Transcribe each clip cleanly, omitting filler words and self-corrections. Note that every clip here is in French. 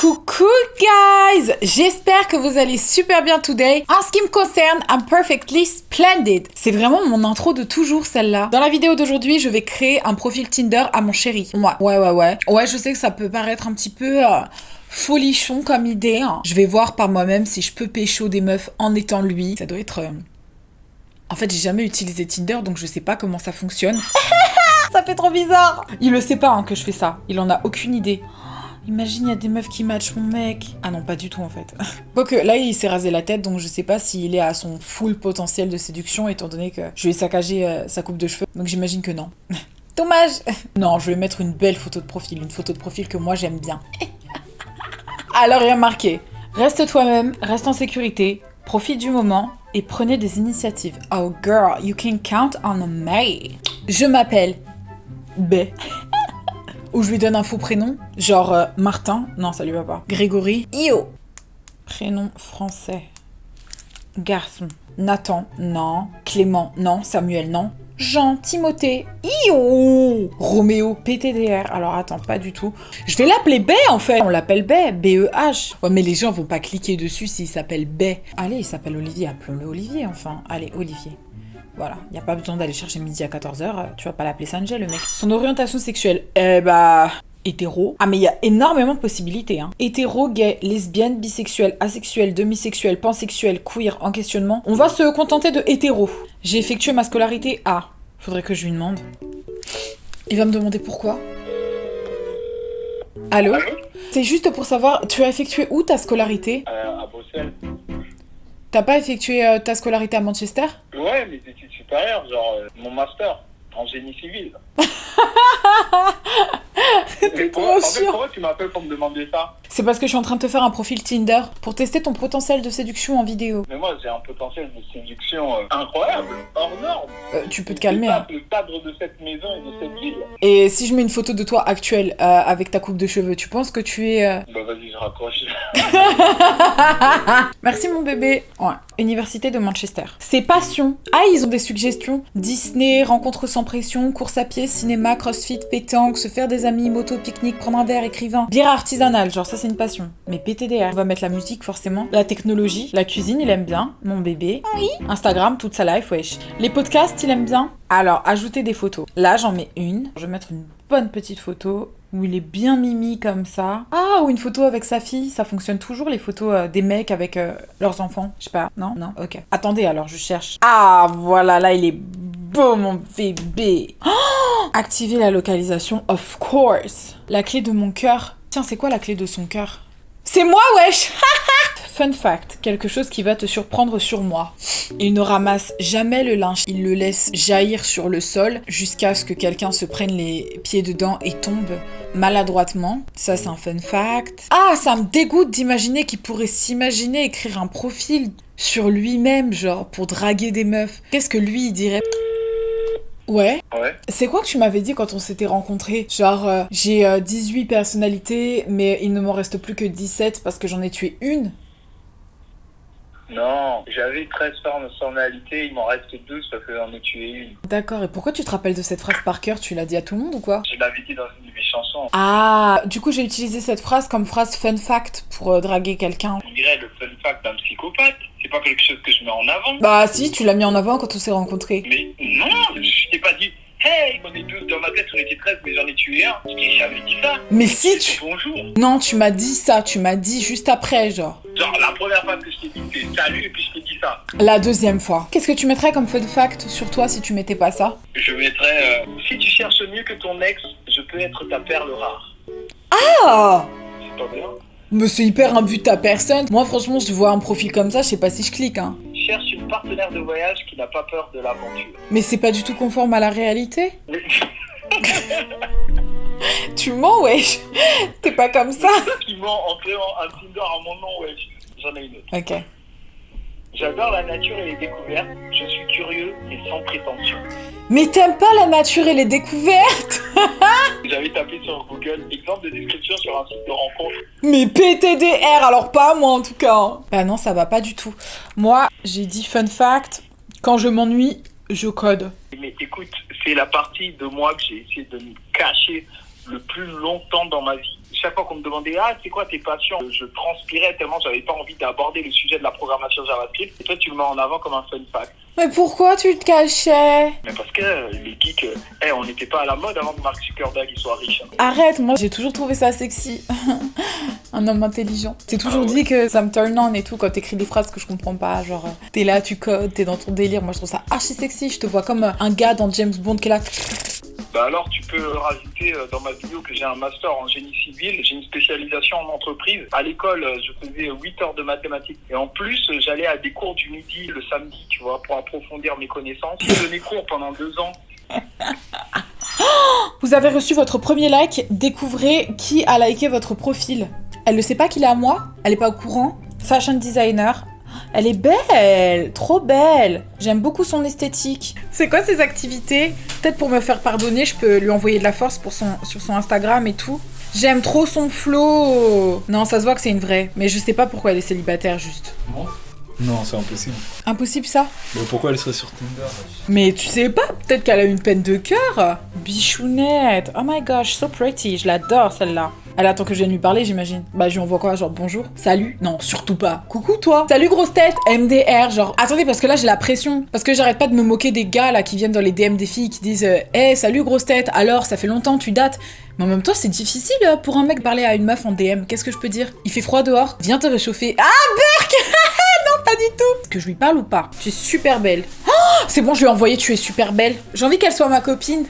Coucou guys! J'espère que vous allez super bien today. En ce qui me concerne, I'm perfectly splendid. C'est vraiment mon intro de toujours celle-là. Dans la vidéo d'aujourd'hui, je vais créer un profil Tinder à mon chéri. Ouais. Ouais, je sais que ça peut paraître un petit peu folichon comme idée. Hein. Je vais voir par moi-même si je peux pécho des meufs en étant lui. Ça doit être... En fait, j'ai jamais utilisé Tinder, donc je sais pas comment ça fonctionne. Ça fait trop bizarre! Il le sait pas hein, que je fais ça. Il en a aucune idée. Imagine, il y a des meufs qui matchent mon mec. Ah non, pas du tout en fait. Quoique là, il s'est rasé la tête, donc je sais pas s'il est à son full potentiel de séduction, étant donné que je lui ai saccagé sa coupe de cheveux. Donc j'imagine que non. Dommage! Non, je vais mettre une belle photo de profil. Une photo de profil que moi j'aime bien. Alors, il y a marqué: reste toi-même, reste en sécurité, profite du moment et prenez des initiatives. Oh girl, you can count on me. Je m'appelle B. Ou je lui donne un faux prénom, genre Martin. Non, ça lui va pas. Grégory. Io. Prénom français. Garçon. Nathan. Non. Clément. Non. Samuel. Non. Jean. Timothée. Io. Roméo. PTDR. Alors attends, pas du tout. Je vais l'appeler B en fait. On l'appelle B. B-E-H. Ouais, mais les gens vont pas cliquer dessus s'il s'appelle B. Allez, il s'appelle Olivier. Appelons-le Olivier enfin. Allez, Olivier. Voilà, y a pas besoin d'aller chercher midi à 14h, tu vas pas l'appeler Sanjay le mec. Son orientation sexuelle, hétéro. Ah mais il y a énormément de possibilités hein. Hétéro, gay, lesbienne, bisexuelle, asexuelle, demisexuelle, pansexuelle, queer, en questionnement. On va se contenter de hétéro. J'ai effectué ma scolarité à... Faudrait que je lui demande. Il va me demander pourquoi. Allô? C'est juste pour savoir, tu as effectué où ta scolarité? À Bruxelles. T'as pas effectué ta scolarité à Manchester? Ouais, mes études supérieures, genre mon master en génie civil. C'était trop chiant. Pourquoi tu m'appelles pour me demander ça? C'est parce que je suis en train de te faire un profil Tinder pour tester ton potentiel de séduction en vidéo. Mais moi, j'ai un potentiel de séduction incroyable, hors norme. Tu peux te calmer. Hein. Le cadre de cette maison et de cette ville. Et si je mets une photo de toi actuelle avec ta coupe de cheveux, tu penses que tu es... Bah vas-y, je raccroche. Merci mon bébé. Ouais. Université de Manchester. Ses passions. Ah, ils ont des suggestions. Disney, rencontres sans pression, course à pied, cinéma, crossfit, pétanque, se faire des amis, moto, pique-nique, prendre un verre, écrivain. Bière artisanale, genre ça c'est une passion. Mais PTDR. On va mettre la musique forcément. La technologie, la cuisine, il aime bien. Mon bébé. Oui. Instagram, toute sa life, wesh. Les podcasts, il aime bien. Alors, ajouter des photos. Là, j'en mets une. Je vais mettre une bonne petite photo où il est bien mimi comme ça. Ah, ou une photo avec sa fille. Ça fonctionne toujours, les photos des mecs avec leurs enfants. Je sais pas. Non, ok. Attendez, alors, je cherche. Ah, voilà, là, il est beau, mon bébé. Oh, activer la localisation, of course. La clé de mon cœur. Tiens, c'est quoi la clé de son cœur? C'est moi, wesh. Fun fact, quelque chose qui va te surprendre sur moi. Il ne ramasse jamais le linge, il le laisse jaillir sur le sol jusqu'à ce que quelqu'un se prenne les pieds dedans et tombe maladroitement. Ça, c'est un fun fact. Ah, ça me dégoûte d'imaginer qu'il pourrait s'imaginer écrire un profil sur lui-même, genre, pour draguer des meufs. Qu'est-ce que lui, il dirait? Ouais. C'est quoi que tu m'avais dit quand on s'était rencontrés? Genre, j'ai 18 personnalités, mais il ne m'en reste plus que 17 parce que j'en ai tué une. Non, j'avais 13 personnalités, il m'en reste 12 parce que j'en ai tué une. D'accord, et pourquoi tu te rappelles de cette phrase par cœur? Tu l'as dit à tout le monde ou quoi? Je l'avais dit dans une de mes chansons. Ah, du coup j'ai utilisé cette phrase comme phrase fun fact pour draguer quelqu'un. On dirait le fun fact d'un psychopathe. C'est pas quelque chose que je mets en avant. Bah si, tu l'as mis en avant quand on s'est rencontrés. Mais non, je t'ai pas dit « Hey, on est 12 dans ma tête, on était 13, mais j'en ai tué un. » Je t'ai jamais dit ça. Mais si tu... Bonjour. Non, tu m'as dit ça, tu m'as dit juste après, genre. Genre, la première fois que je t'ai dit c'est salut et puis je t'ai dit ça. La deuxième fois. Qu'est-ce que tu mettrais comme fun fact sur toi si tu mettais pas ça? Je mettrais si tu cherches mieux que ton ex, je peux être ta perle rare. Ah! C'est pas bien? Mais c'est hyper imbu de ta personne. Moi franchement, je vois un profil comme ça, je sais pas si je clique, hein. Cherche une partenaire de voyage qui n'a pas peur de l'aventure. Mais c'est pas du tout conforme à la réalité? Tu mens, wesh. T'es pas comme ça. Qui ment en créant un Tinder à mon nom, wesh. J'en ai une autre. Ok. J'adore la nature et les découvertes. Je suis curieux et sans prétention. Mais t'aimes pas la nature et les découvertes? J'avais tapé sur Google exemple de description sur un site de rencontre. Mais PTDR, alors pas moi en tout cas. Bah non, ça va pas du tout. Moi, j'ai dit fun fact, quand je m'ennuie, je code. Mais écoute, c'est la partie de moi que j'ai essayé de me cacher le plus longtemps dans ma vie. chaque fois qu'on me demandait c'est quoi tes passions, je transpirais tellement j'avais pas envie d'aborder le sujet de la programmation JavaScript. Et toi, tu le mets en avant comme un fun fact. Mais pourquoi tu te cachais? Mais parce que les geeks, on n'était pas à la mode avant que Mark Zuckerberg il soit riche. Arrête, moi j'ai toujours trouvé ça sexy. Un homme intelligent. T'es toujours dit que ça me turn on et tout quand t'écris des phrases que je comprends pas. Genre, t'es là, tu codes, t'es dans ton délire. Moi je trouve ça archi sexy. Je te vois comme un gars dans James Bond qui est là. Bah alors tu peux rajouter dans ma vidéo que j'ai un master en génie civil, j'ai une spécialisation en entreprise. À l'école, je faisais 8 heures de mathématiques. Et en plus, j'allais à des cours du midi le samedi, tu vois, pour approfondir mes connaissances. J'ai donné cours pendant 2 ans. Vous avez reçu votre premier like. Découvrez qui a liké votre profil. Elle ne sait pas qu'il est à moi. Elle est pas au courant. Fashion designer. Elle est belle, trop belle. J'aime beaucoup son esthétique. C'est quoi ces activités? Peut-être pour me faire pardonner, je peux lui envoyer de la force sur son Instagram et tout. J'aime trop son flow. Non, ça se voit que c'est une vraie. Mais je sais pas pourquoi elle est célibataire, juste. Bon. Non, c'est impossible. Impossible ça? Mais pourquoi elle serait sur Tinder? Mais tu sais pas, peut-être qu'elle a une peine de cœur. Bichounette. Oh my gosh, so pretty. Je l'adore celle-là. Elle attend que je vienne lui parler, j'imagine. Bah, je lui envoie quoi? Genre, bonjour? Salut? Non, surtout pas. Coucou, toi? Salut, grosse tête? MDR, genre... Attendez, parce que là, j'ai la pression. Parce que j'arrête pas de me moquer des gars, là, qui viennent dans les DM des filles, qui disent hey, salut, grosse tête. Alors, ça fait longtemps, tu dates. Mais en même temps, c'est difficile pour un mec parler à une meuf en DM. Qu'est-ce que je peux dire? Il fait froid dehors. Viens te réchauffer. Ah, Burk! Non, pas du tout. Est-ce que je lui parle ou pas? Tu es super belle. Oh, c'est bon, je lui ai envoyé, tu es super belle. J'ai envie qu'elle soit ma copine.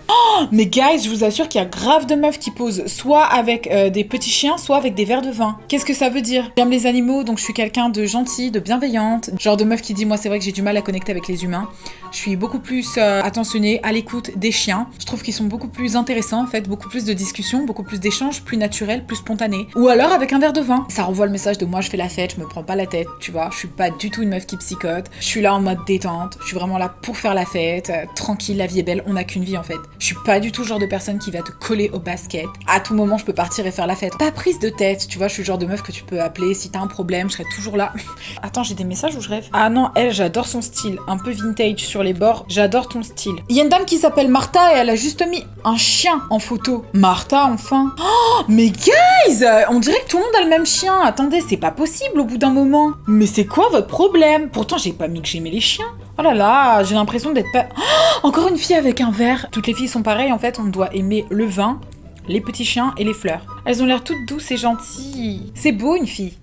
Oh, mais guys, je vous assure qu'il y a grave de meufs qui posent soit avec des petits chiens, soit avec des verres de vin. Qu'est-ce que ça veut dire? J'aime les animaux, donc je suis quelqu'un de gentil, de bienveillante. Genre de meuf qui dit, moi c'est vrai que j'ai du mal à connecter avec les humains. Je suis beaucoup plus attentionnée à l'écoute des chiens. Je trouve qu'ils sont beaucoup plus intéressants en fait, beaucoup plus de discussions, beaucoup plus d'échanges, plus naturels, plus spontanés. Ou alors avec un verre de vin. Ça renvoie le message de moi je fais la fête, je me prends pas la tête, tu vois. Je suis pas du tout une meuf qui psychote. Je suis là en mode détente. Je suis vraiment là pour faire la fête. Tranquille, la vie est belle, on a qu'une vie en fait. Je suis pas du tout le genre de personne qui va te coller au basket. À tout moment, je peux partir et faire la fête. Pas prise de tête, tu vois, je suis le genre de meuf que tu peux appeler si t'as un problème, je serai toujours là. Attends, j'ai des messages où je rêve. Ah non, elle, j'adore son style. Un peu vintage sur les bords. J'adore ton style. Il y a une dame qui s'appelle Martha et elle a juste mis un chien en photo. Martha, enfin. Oh, mais guys, on dirait que tout le monde a le même chien. Attendez, c'est pas possible au bout d'un moment. Mais c'est quoi votre problème? Pourtant, j'ai pas mis que j'aimais les chiens. Oh là là, j'ai l'impression d'être pas... Oh, encore une fille avec un verre. Toutes les filles sont pareilles, en fait, on doit aimer le vin, les petits chiens et les fleurs. Elles ont l'air toutes douces et gentilles. C'est beau, une fille.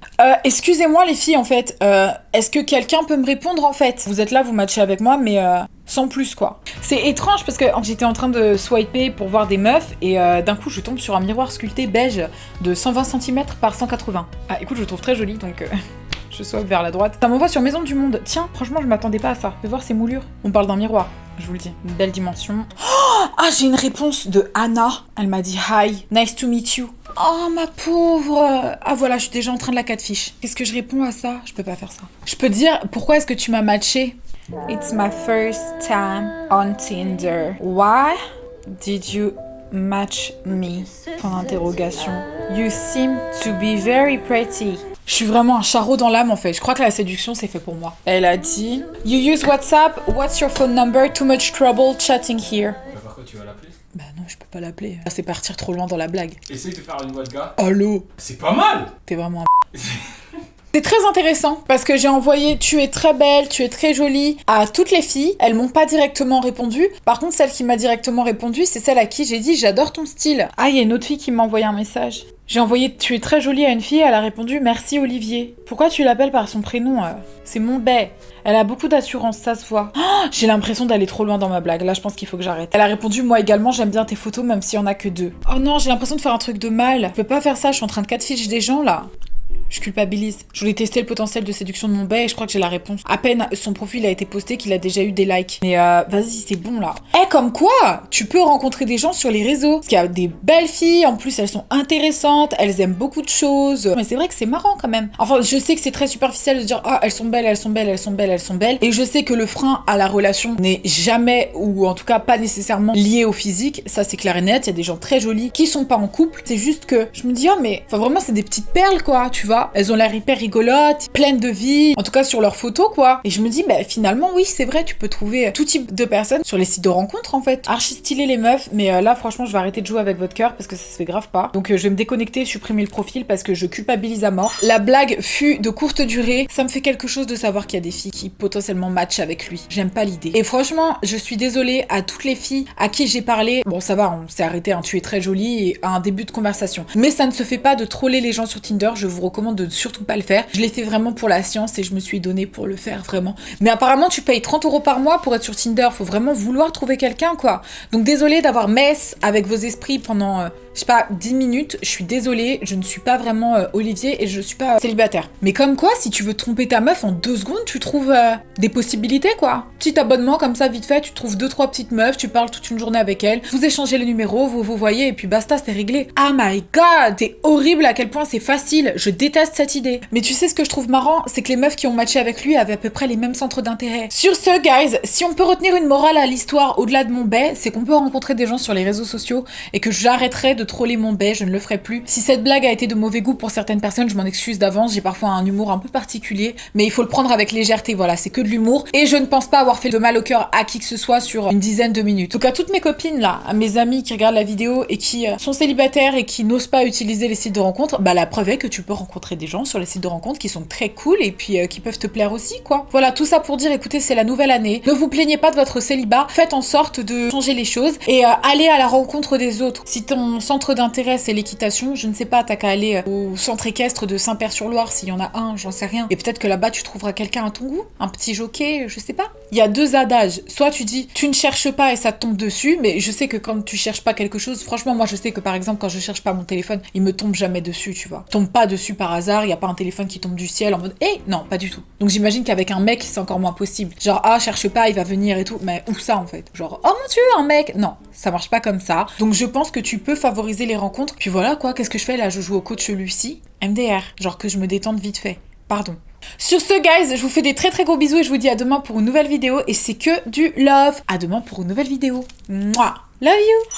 Excusez-moi, les filles, en fait. Est-ce que quelqu'un peut me répondre, en fait? Vous êtes là, vous matchez avec moi, mais sans plus, quoi. C'est étrange, parce que j'étais en train de swiper pour voir des meufs, et d'un coup, je tombe sur un miroir sculpté beige de 120 cm par 180. Ah, écoute, je le trouve très joli, donc... Je swipe vers la droite. Ça m'envoie sur Maison du Monde. Tiens, franchement, je m'attendais pas à ça. Fais voir ces moulures. On parle d'un miroir, je vous le dis. Une belle dimension. Oh, ah, j'ai une réponse de Anna. Elle m'a dit « Hi, nice to meet you ». Oh, ma pauvre. Ah, voilà, je suis déjà en train de la catfish. Qu'est-ce que je réponds à ça? Je peux pas faire ça. Je peux dire « Pourquoi est-ce que tu m'as matché ?» It's my first time on Tinder. Why did you match me? Point d'interrogation. You seem to be very pretty. Je suis vraiment un charreau dans l'âme en fait. Je crois que la séduction c'est fait pour moi. Elle a dit You use WhatsApp, what's your phone number? Too much trouble chatting here. Par quoi tu vas l'appeler? Bah non, je peux pas l'appeler. C'est partir trop loin dans la blague. Essaye de faire une voix de gars. Allô? C'est pas mal. T'es vraiment un... C'est très intéressant parce que j'ai envoyé tu es très belle, tu es très jolie à toutes les filles. Elles m'ont pas directement répondu. Par contre, celle qui m'a directement répondu, c'est celle à qui j'ai dit j'adore ton style. Ah, il y a une autre fille qui m'a envoyé un message. J'ai envoyé tu es très jolie à une fille, elle a répondu merci Olivier. Pourquoi tu l'appelles par son prénom? C'est mon bae. Elle a beaucoup d'assurance, ça se voit. Oh, j'ai l'impression d'aller trop loin dans ma blague. Là, je pense qu'il faut que j'arrête. Elle a répondu moi également, j'aime bien tes photos même s'il y en a que 2. Oh non, j'ai l'impression de faire un truc de mal. Je peux pas faire ça, je suis en train de catfish des gens là. Je culpabilise. Je voulais tester le potentiel de séduction de mon bae et je crois que j'ai la réponse. À peine son profil a été posté qu'il a déjà eu des likes. Mais vas-y, c'est bon là. Eh, comme quoi, tu peux rencontrer des gens sur les réseaux. Parce qu'il y a des belles filles, en plus elles sont intéressantes, elles aiment beaucoup de choses. Mais c'est vrai que c'est marrant quand même. Enfin, je sais que c'est très superficiel de dire ah, elles sont belles, elles sont belles, elles sont belles, elles sont belles. Et je sais que le frein à la relation n'est jamais, ou en tout cas pas nécessairement lié au physique. Ça c'est clair et net. Il y a des gens très jolis qui sont pas en couple. C'est juste que je me dis oh mais, enfin vraiment c'est des petites perles quoi, tu vois. vois. Elles ont l'air hyper rigolotes, pleines de vie, en tout cas sur leurs photos, quoi. Et je me dis, bah finalement, oui, c'est vrai, tu peux trouver tout type de personnes sur les sites de rencontres, en fait. Archi stylé les meufs, mais là, franchement, je vais arrêter de jouer avec votre cœur parce que ça se fait grave pas. Donc, je vais me déconnecter, supprimer le profil parce que je culpabilise à mort. La blague fut de courte durée. Ça me fait quelque chose de savoir qu'il y a des filles qui potentiellement matchent avec lui. J'aime pas l'idée. Et franchement, je suis désolée à toutes les filles à qui j'ai parlé. Bon, ça va, on s'est arrêté, hein, tu es très jolie et à un début de conversation. Mais ça ne se fait pas de troller les gens sur Tinder. Je vous recommande de surtout pas le faire. Je l'ai fait vraiment pour la science et je me suis donnée pour le faire, vraiment. Mais apparemment, tu payes 30 € par mois pour être sur Tinder. Faut vraiment vouloir trouver quelqu'un, quoi. Donc, désolée d'avoir mess avec vos esprits pendant, je sais pas, 10 minutes. Je suis désolée, je ne suis pas vraiment Olivier et je suis pas célibataire. Mais comme quoi, si tu veux tromper ta meuf en 2 secondes, tu trouves des possibilités, quoi. Petit abonnement comme ça, vite fait, tu trouves 2-3 petites meufs, tu parles toute une journée avec elles, vous échangez les numéros, vous voyez, et puis basta, c'est réglé. Oh my god, c'est horrible à quel point c'est facile. Je déteste cette idée. Mais tu sais ce que je trouve marrant, c'est que les meufs qui ont matché avec lui avaient à peu près les mêmes centres d'intérêt. Sur ce, guys, si on peut retenir une morale à l'histoire au-delà de mon bae, c'est qu'on peut rencontrer des gens sur les réseaux sociaux et que j'arrêterai de troller mon bae, je ne le ferai plus. Si cette blague a été de mauvais goût pour certaines personnes, je m'en excuse d'avance, j'ai parfois un humour un peu particulier, mais il faut le prendre avec légèreté, voilà, c'est que de l'humour, et je ne pense pas avoir fait de mal au cœur à qui que ce soit sur une dizaine de minutes. Donc à toutes mes copines là, à mes amis qui regardent la vidéo et qui sont célibataires et qui n'osent pas utiliser les sites de rencontres, bah la preuve est que tu peux rencontrer des gens sur les sites de rencontres qui sont très cool et puis qui peuvent te plaire aussi, quoi. Voilà, tout ça pour dire, écoutez, c'est la nouvelle année, ne vous plaignez pas de votre célibat, faites en sorte de changer les choses et allez à la rencontre des autres. Si ton centre d'intérêt c'est l'équitation, je ne sais pas, t'as qu'à aller au centre équestre de Saint-Père-sur-Loire s'il y en a un, j'en sais rien. Et peut-être que là-bas tu trouveras quelqu'un à ton goût, un petit jockey, je sais pas. Il y a 2 adages, soit tu dis tu ne cherches pas et ça te tombe dessus, mais je sais que quand tu cherches pas quelque chose, franchement moi je sais que par exemple quand je cherche pas mon téléphone, il me tombe jamais dessus, tu vois. Tombe pas dessus par hasard, il y a pas un téléphone qui tombe du ciel en mode non, pas du tout. Donc j'imagine qu'avec un mec c'est encore moins possible. Genre cherche pas, il va venir et tout, mais où ça en fait? Genre oh mon dieu, un mec. Non, ça marche pas comme ça. Donc je pense que tu peux favoriser les rencontres. Puis voilà quoi, qu'est-ce que je fais là? Je joue au coach Lucie, MDR, genre que je me détende vite fait. Pardon. Sur ce, guys, je vous fais des très très gros bisous et je vous dis à demain pour une nouvelle vidéo. Et c'est que du love. À demain pour une nouvelle vidéo. Mouah. Love you.